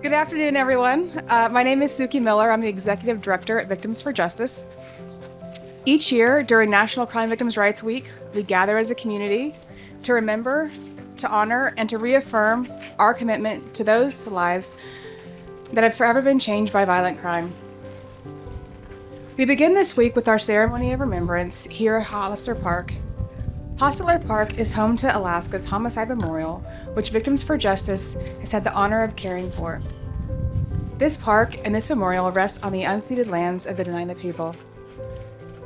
Good afternoon, everyone. My name is Suki Miller. I'm the Executive Director at Victims for Justice. Each year during National Crime Victims' Rights Week, we gather as a community to remember, to honor, and to reaffirm our commitment to those lives that have forever been changed by violent crime. We begin this week with our Ceremony of Remembrance here at Hollister Park. Hollister Park is home to Alaska's Homicide Memorial, which Victims for Justice has had the honor of caring for. This park and this memorial rests on the unceded lands of the Dena'ina people.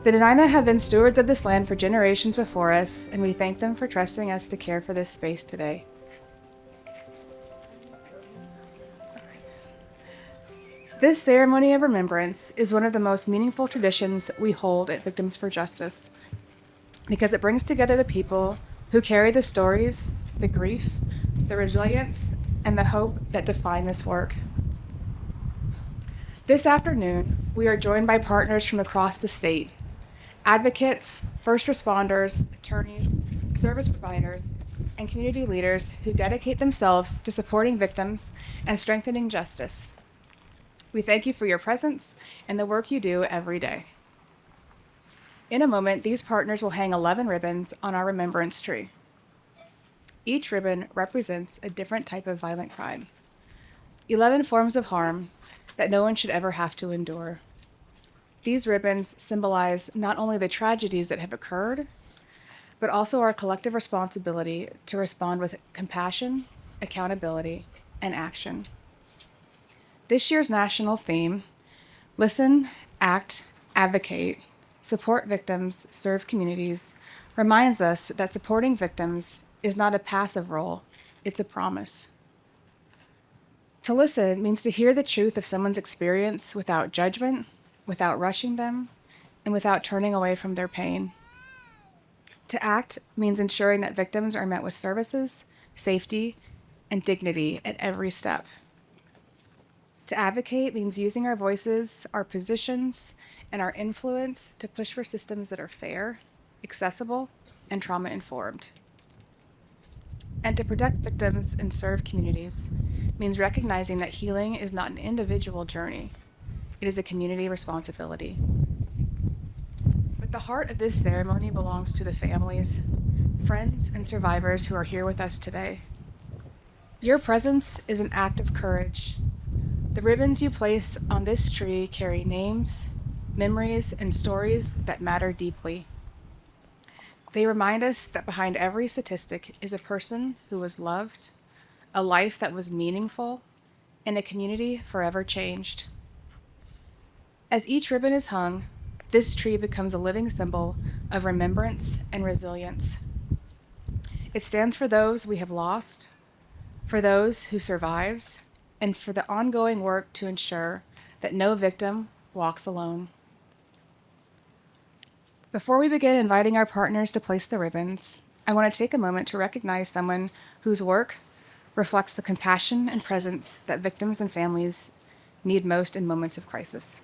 The Dena'ina have been stewards of this land for generations before us, and we thank them for trusting us to care for this space today. This Ceremony of Remembrance is one of the most meaningful traditions we hold at Victims for Justice because it brings together the people who carry the stories, the grief, the resilience, and the hope that define this work. This afternoon, we are joined by partners from across the state, advocates, first responders, attorneys, service providers, and community leaders who dedicate themselves to supporting victims and strengthening justice. We thank you for your presence and the work you do every day. In a moment, these partners will hang 11 ribbons on our remembrance tree. Each ribbon represents a different type of violent crime, 11 forms of harm that no one should ever have to endure. These ribbons symbolize not only the tragedies that have occurred, but also our collective responsibility to respond with compassion, accountability, and action. This year's national theme, Listen, Act, Advocate, Support Victims, Serve Communities, reminds us that supporting victims is not a passive role, it's a promise. To listen means to hear the truth of someone's experience without judgment, without rushing them, and without turning away from their pain. To act means ensuring that victims are met with services, safety, and dignity at every step. To advocate means using our voices, our positions, and our influence to push for systems that are fair, accessible, and trauma-informed. And to protect victims and serve communities means recognizing that healing is not an individual journey. It is a community responsibility. But the heart of this ceremony belongs to the families, friends, and survivors who are here with us today. Your presence is an act of courage. The ribbons you place on this tree carry names, memories, and stories that matter deeply. They remind us that behind every statistic is a person who was loved, a life that was meaningful, and a community forever changed. As each ribbon is hung, this tree becomes a living symbol of remembrance and resilience. It stands for those we have lost, for those who survived, and for the ongoing work to ensure that no victim walks alone. Before we begin inviting our partners to place the ribbons, I want to take a moment to recognize someone whose work reflects the compassion and presence that victims and families need most in moments of crisis.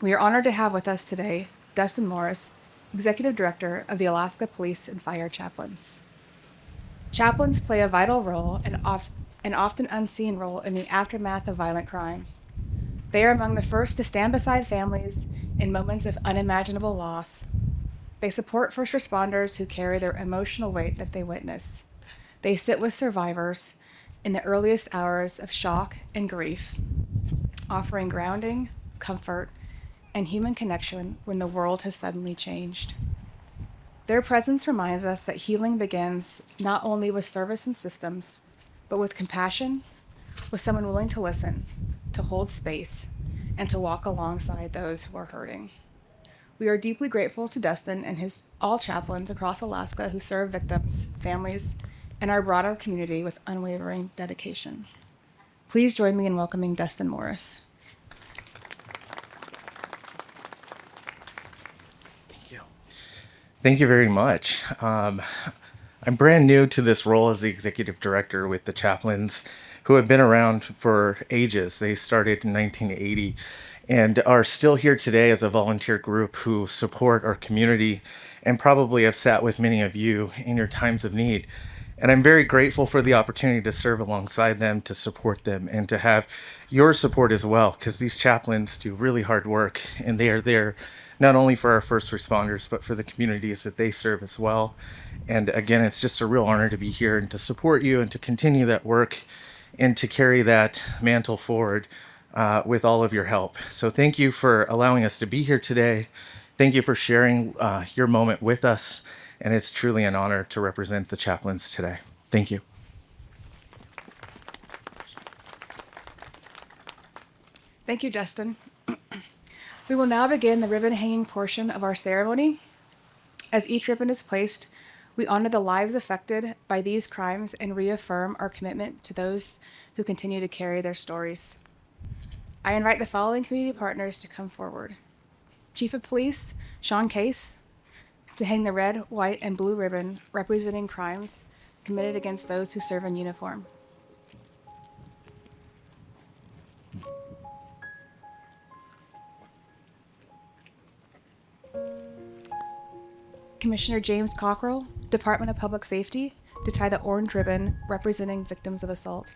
We are honored to have with us today Dustin Morris, Executive Director of the Alaska Police and Fire Chaplains. Chaplains play a vital role and often unseen role in the aftermath of violent crime. They are among the first to stand beside families in moments of unimaginable loss. They support first responders who carry their emotional weight that they witness. They sit with survivors in the earliest hours of shock and grief, offering grounding, comfort, and human connection when the world has suddenly changed. Their presence reminds us that healing begins not only with service and systems, but with compassion, with someone willing to listen, to hold space, and to walk alongside those who are hurting. We are deeply grateful to Dustin and all chaplains across Alaska who serve victims, families, and our broader community with unwavering dedication. Please join me in welcoming Dustin Morris. Thank you very much. I'm brand new to this role as the executive director with the chaplains, who have been around for ages. They started in 1980 and are still here today as a volunteer group who support our community and probably have sat with many of you in your times of need. And I'm very grateful for the opportunity to serve alongside them, to support them, and to have your support as well, because these chaplains do really hard work and they are there not only for our first responders, but for the communities that they serve as well. And again, it's just a real honor to be here and to support you and to continue that work and to carry that mantle forward with all of your help. So thank you for allowing us to be here today. Thank you for sharing your moment with us. And it's truly an honor to represent the chaplains today. Thank you. Thank you, Justin. We will now begin the ribbon hanging portion of our ceremony. As each ribbon is placed, we honor the lives affected by these crimes and reaffirm our commitment to those who continue to carry their stories. I invite the following community partners to come forward. Chief of Police Sean Case to hang the red, white, and blue ribbon representing crimes committed against those who serve in uniform. Commissioner James Cockrell, Department of Public Safety, to tie the orange ribbon representing victims of assault.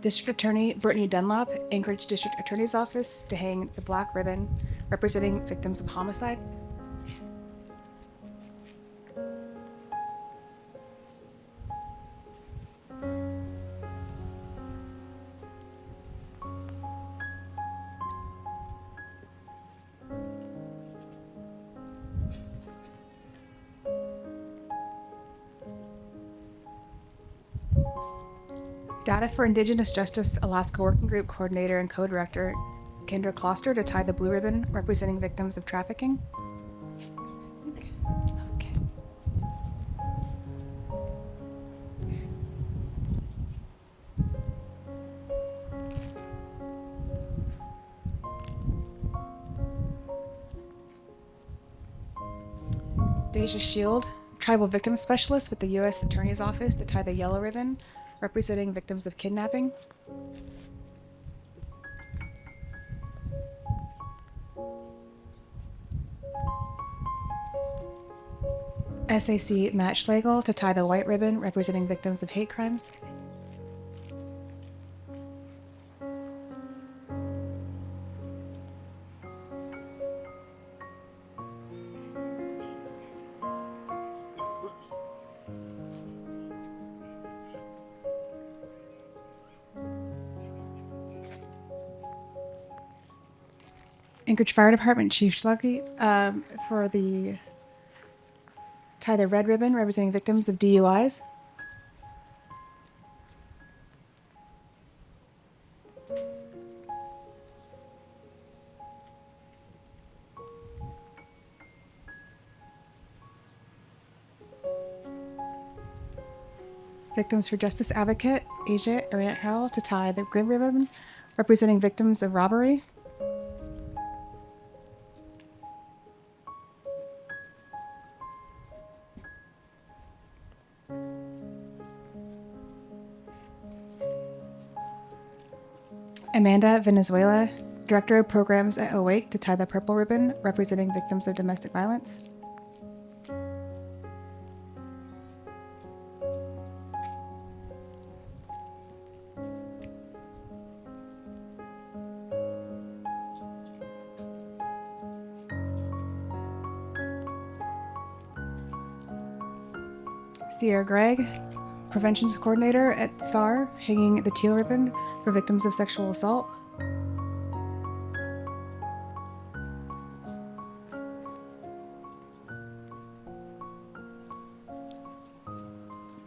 District Attorney Brittany Dunlop, Anchorage District Attorney's Office, to hang the black ribbon representing victims of homicide. Data for Indigenous Justice Alaska Working Group Coordinator and Co-Director Kendra Kloster to tie the blue ribbon representing victims of trafficking. Okay. Deja Shield, Tribal Victims Specialist with the U.S. Attorney's Office, to tie the yellow ribbon representing victims of kidnapping. SAC Matt Schlegel to tie the white ribbon representing victims of hate crimes. Anchorage Fire Department Chief Schluggy for the tie the red ribbon representing victims of DUIs. Victims for Justice Advocate Asia Ariant Howell to tie the green ribbon representing victims of robbery. Amanda Venezuela, Director of Programs at Awake, to tie the purple ribbon representing victims of domestic violence. Sierra Gregg, Prevention Coordinator at SAR, hanging the teal ribbon for victims of sexual assault.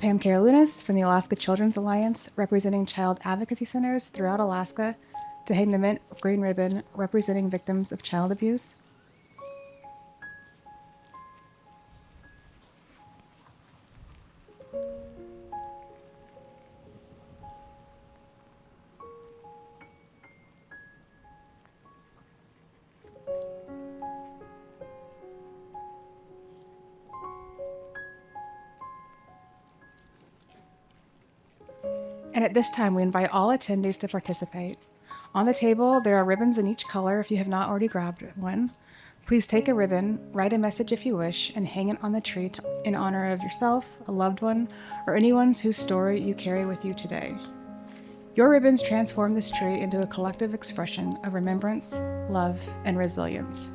Pam Karolounis from the Alaska Children's Alliance, representing child advocacy centers throughout Alaska, to hang the mint green ribbon representing victims of child abuse. And at this time, we invite all attendees to participate. On the table, there are ribbons in each color if you have not already grabbed one. Please take a ribbon, write a message if you wish, and hang it on the tree in honor of yourself, a loved one, or anyone whose story you carry with you today. Your ribbons transform this tree into a collective expression of remembrance, love, and resilience.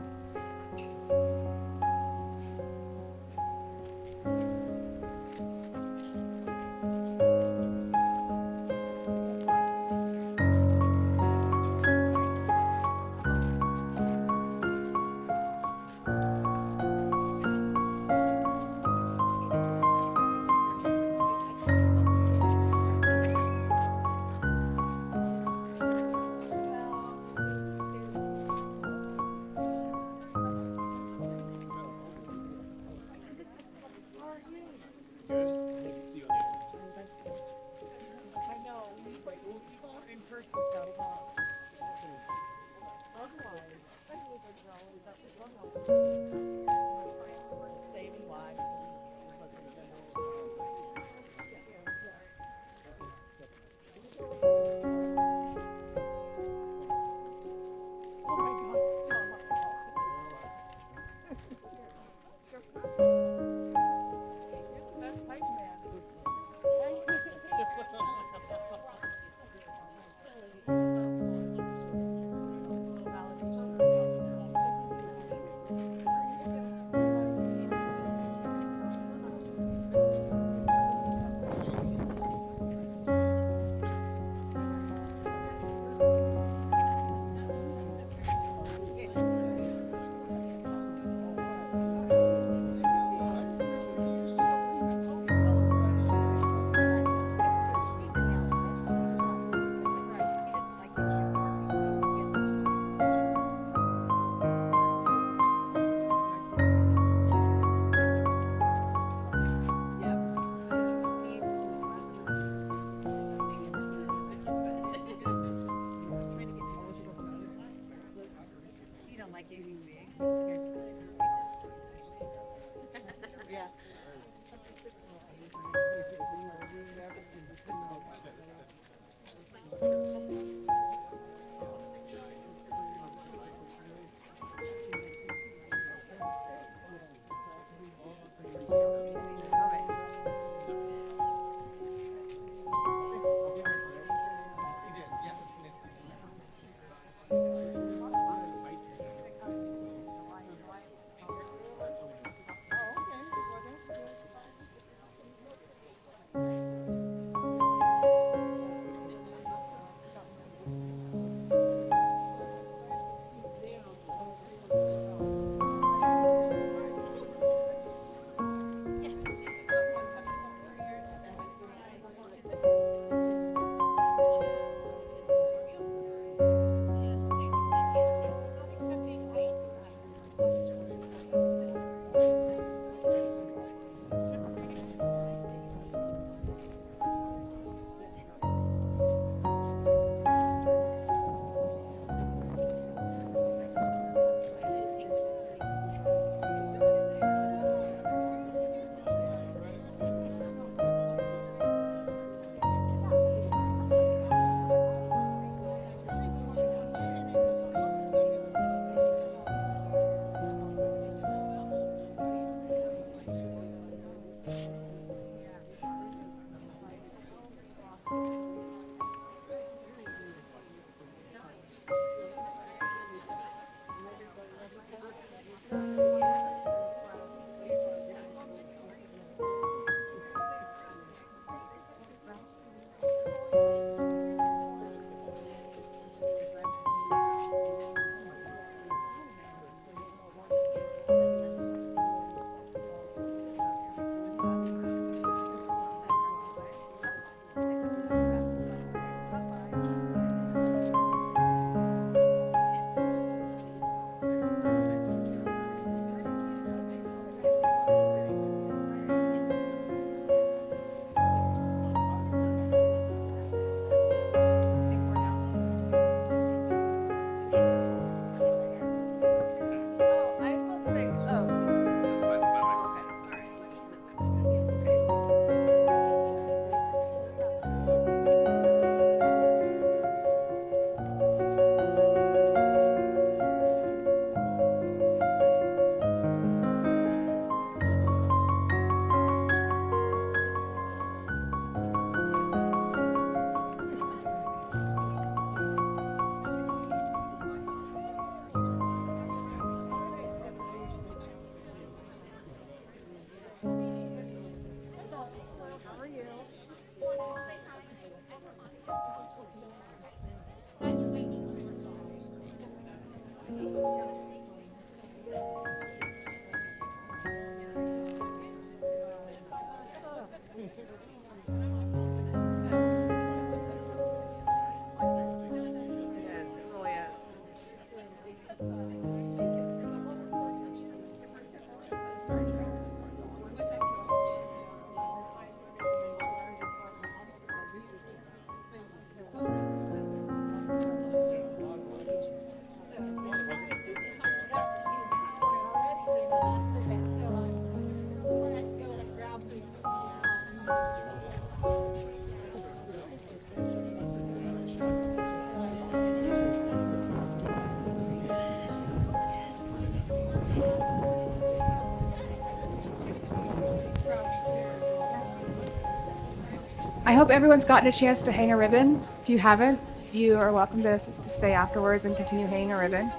I hope everyone's gotten a chance to hang a ribbon. If you haven't, you are welcome to stay afterwards and continue hanging a ribbon.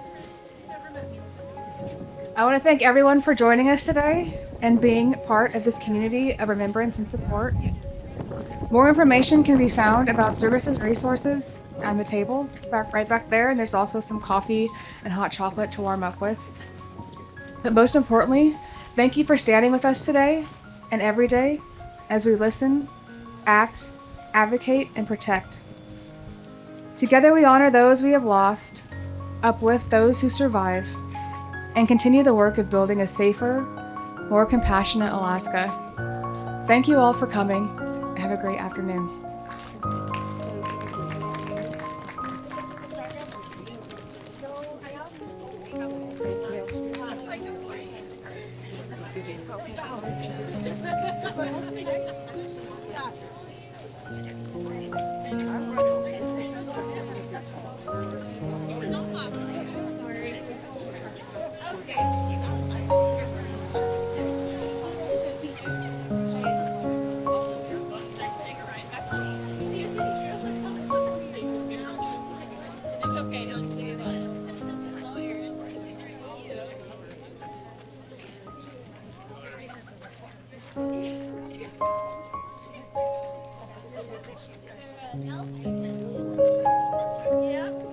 I want to thank everyone for joining us today and being part of this community of remembrance and support. More information can be found about services and resources on the table right back there, and there's also some coffee and hot chocolate to warm up with. But most importantly, thank you for standing with us today and every day as we listen, act, advocate, and protect. Together we honor those we have lost, uplift those who survive, and continue the work of building a safer, more compassionate Alaska. Thank you all for coming. Have a great afternoon. Yeah.